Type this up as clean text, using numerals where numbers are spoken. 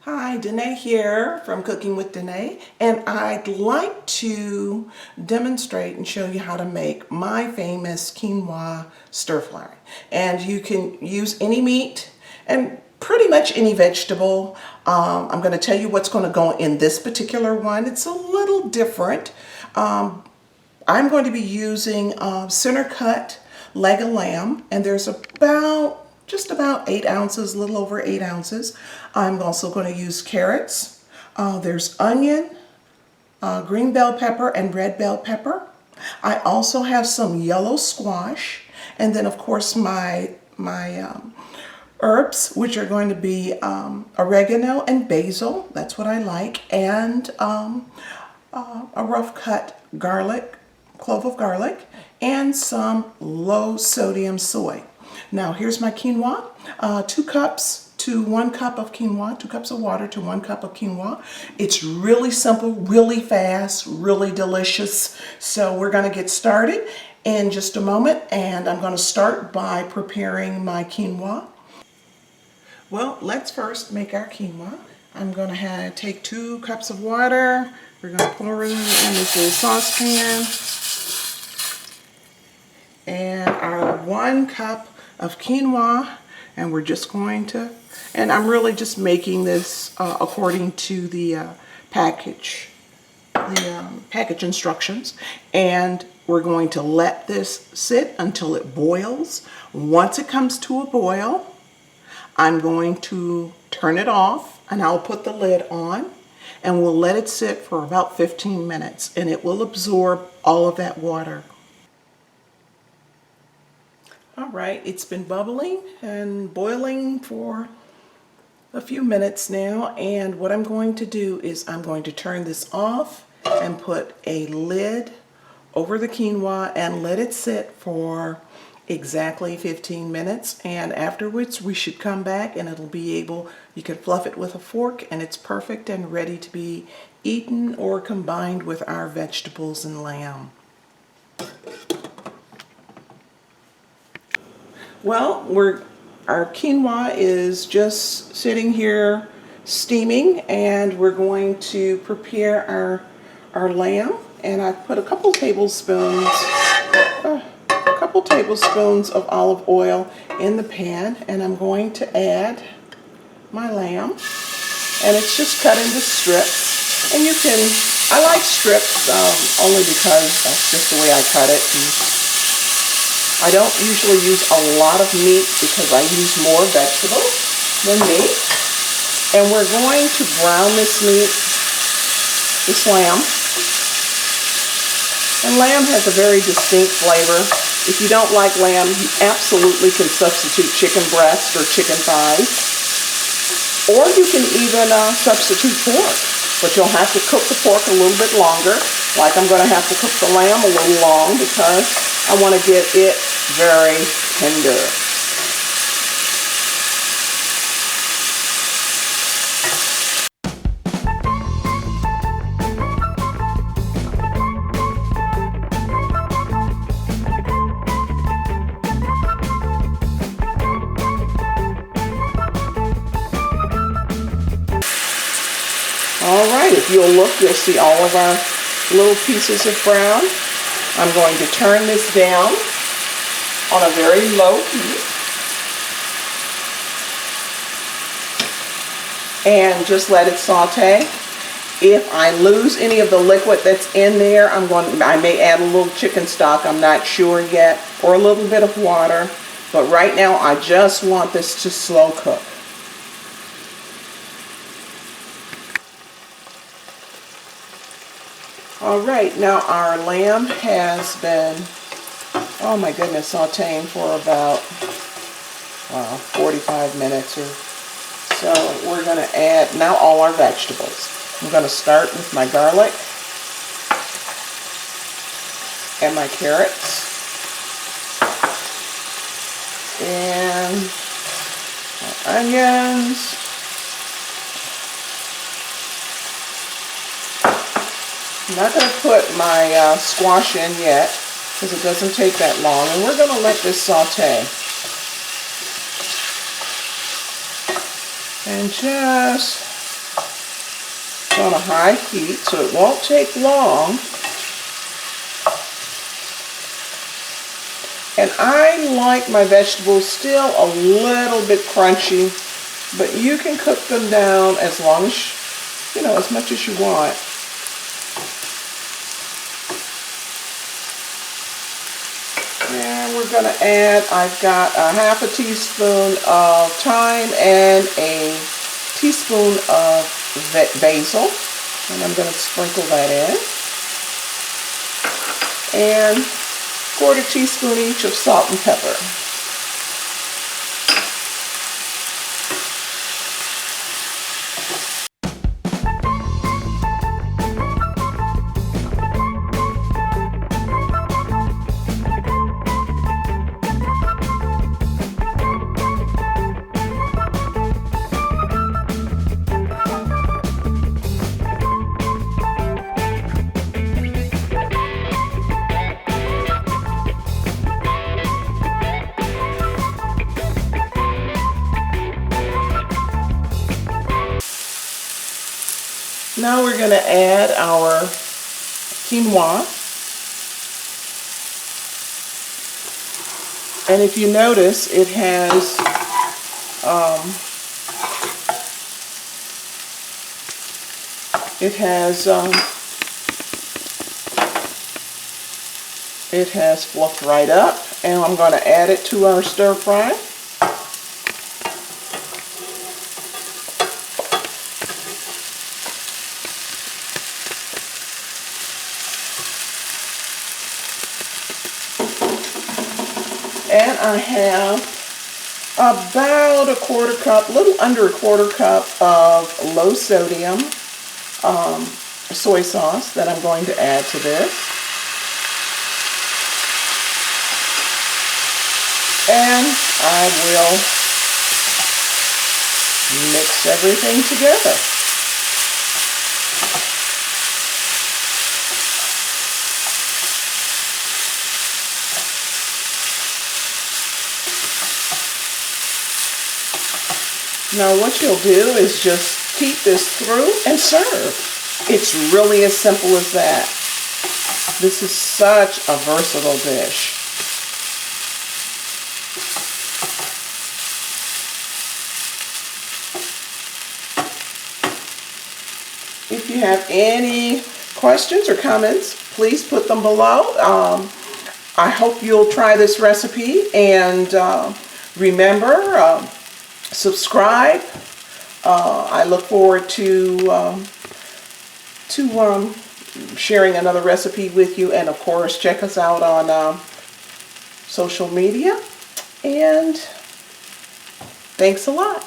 Hi, Danae here from Cooking with Danae, and I'd like to demonstrate and show you how to make my famous quinoa stir fry. And you can use any meat and pretty much any vegetable. I'm going to tell you what's going to go in this particular one. It's a little different. I'm going to be using center cut leg of lamb, and there's just about 8 ounces, a little over 8 ounces. I'm also going to use carrots. There's onion, green bell pepper, and red bell pepper. I also have some yellow squash, and then of course my herbs, which are going to be oregano and basil. That's what I like, and a rough cut garlic, clove of garlic, and some low sodium soy. Now here's my quinoa, 2 cups to 1 cup of quinoa, 2 cups of water to 1 cup of quinoa. It's really simple, really fast, really delicious. So we're going to get started in just a moment, and I'm going to start by preparing my quinoa. Well, let's first make our quinoa. I'm going to take 2 cups of water. We're going to pour it in this little saucepan. And our 1 cup of quinoa, and we're just going to, and I'm really just making this according to the package instructions, and we're going to let this sit until it boils. Once it comes to a boil, I'm going to turn it off, and I'll put the lid on, and we'll let it sit for about 15 minutes, and it will absorb all of that water. All right, it's been bubbling and boiling for a few minutes now, and what I'm going to do is I'm going to turn this off and put a lid over the quinoa and let it sit for exactly 15 minutes, and afterwards we should come back and it'll be able, you can fluff it with a fork and it's perfect and ready to be eaten or combined with our vegetables and lamb. Well, our quinoa is just sitting here steaming, and we're going to prepare our lamb. And I put a couple tablespoons of olive oil in the pan, and I'm going to add my lamb, and it's just cut into strips. And I like strips only because that's just the way I cut it. And I don't usually use a lot of meat because I use more vegetables than meat. And we're going to brown this lamb. And lamb has a very distinct flavor. If you don't like lamb, you absolutely can substitute chicken breast or chicken thighs. Or you can even substitute pork. But you'll have to cook the pork a little bit longer. Like I'm going to have to cook the lamb a little long because I want to get it very tender. All right, if you'll look, you'll see all of our little pieces of brown. I'm going to turn this down on a very low heat and just let it saute. If I lose any of the liquid that's in there, I may add a little chicken stock, I'm not sure yet, or a little bit of water. But right now I just want this to slow cook. All right, now our lamb has been, oh my goodness, sauteing for about 45 minutes or so. We're going to add now all our vegetables. I'm going to start with my garlic and my carrots and my onions. I'm not going to put my squash in yet because it doesn't take that long, and we're going to let this saute. And just on a high heat, so it won't take long. And I like my vegetables still a little bit crunchy, but you can cook them down as long as, as much as you want. And we're going to add, I've got a half a teaspoon of thyme and a teaspoon of basil, and I'm going to sprinkle that in. And quarter teaspoon each of salt and pepper. Now we're going to add our quinoa. And if you notice, it has fluffed right up, and I'm going to add it to our stir fry. And I have about a quarter cup, a little under a quarter cup of low sodium soy sauce that I'm going to add to this. And I will mix everything together. Now what you'll do is just keep this through and serve. It's really as simple as that. This is such a versatile dish. If you have any questions or comments, please put them below. I hope you'll try this recipe, and remember, subscribe. I look forward to sharing another recipe with you, and of course check us out on social media, and thanks a lot.